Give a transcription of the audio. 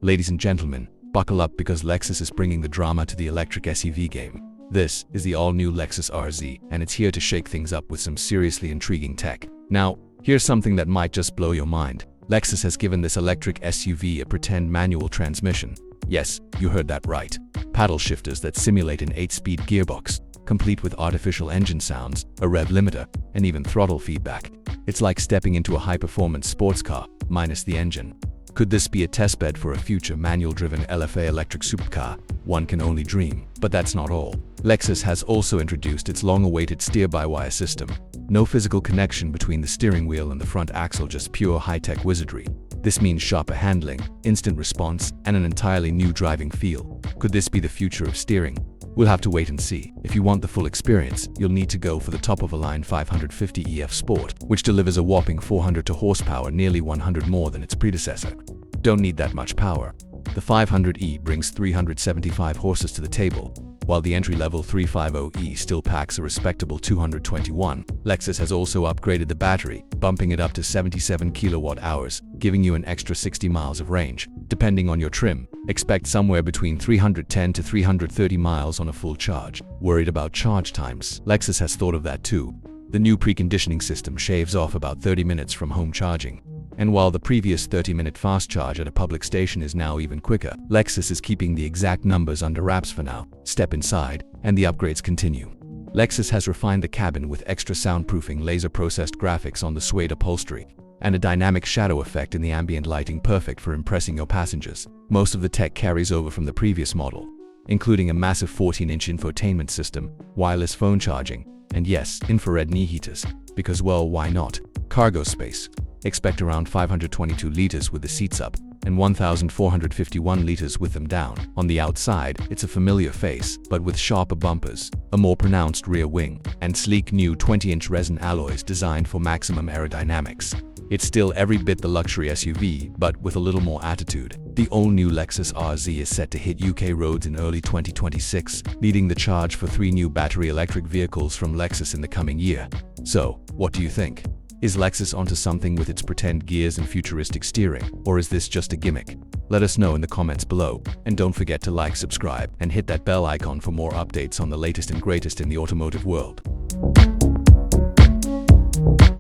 Ladies and gentlemen, buckle up because Lexus is bringing the drama to the electric SUV game. This is the all-new Lexus RZ, and it's here to shake things up with some seriously intriguing tech. Now, here's something that might just blow your mind. Lexus has given this electric SUV a pretend manual transmission. Yes, you heard that right. Paddle shifters that simulate an 8-speed gearbox, complete with artificial engine sounds, a rev limiter, and even throttle feedback. It's like stepping into a high-performance sports car, minus the engine. Could this be a testbed for a future manual-driven LFA electric supercar? One can only dream. But that's not all. Lexus has also introduced its long-awaited steer-by-wire system. No physical connection between the steering wheel and the front axle, just pure high-tech wizardry. This means sharper handling, instant response, and an entirely new driving feel. Could this be the future of steering? We'll have to wait and see. If you want the full experience, you'll need to go for the top-of-the-line 550 EF Sport, which delivers a whopping 400 horsepower, nearly 100 more than its predecessor. Don't need that much power. The 500e brings 375 horses to the table, while the entry-level 350e still packs a respectable 221. Lexus has also upgraded the battery, bumping it up to 77 kilowatt-hours, giving you an extra 60 miles of range. Depending on your trim, expect somewhere between 310 to 330 miles on a full charge. Worried about charge times? Lexus has thought of that too. The new preconditioning system shaves off about 30 minutes from home charging. And while the previous 30-minute fast charge at a public station is now even quicker, Lexus is keeping the exact numbers under wraps for now. Step inside, and the upgrades continue. Lexus has refined the cabin with extra soundproofing, laser-processed graphics on the suede upholstery, and a dynamic shadow effect in the ambient lighting, perfect for impressing your passengers. Most of the tech carries over from the previous model, including a massive 14-inch infotainment system, wireless phone charging, and yes, infrared knee heaters, because well, why not? Cargo space. Expect around 522 liters with the seats up, and 1,451 liters with them down. On the outside, it's a familiar face, but with sharper bumpers, a more pronounced rear wing, and sleek new 20-inch resin alloys designed for maximum aerodynamics. It's still every bit the luxury SUV, but with a little more attitude. The all-new Lexus RZ is set to hit UK roads in early 2026, leading the charge for 3 new battery electric vehicles from Lexus in the coming year. So, what do you think? Is Lexus onto something with its pretend gears and futuristic steering, or is this just a gimmick? Let us know in the comments below, and don't forget to like, subscribe, and hit that bell icon for more updates on the latest and greatest in the automotive world.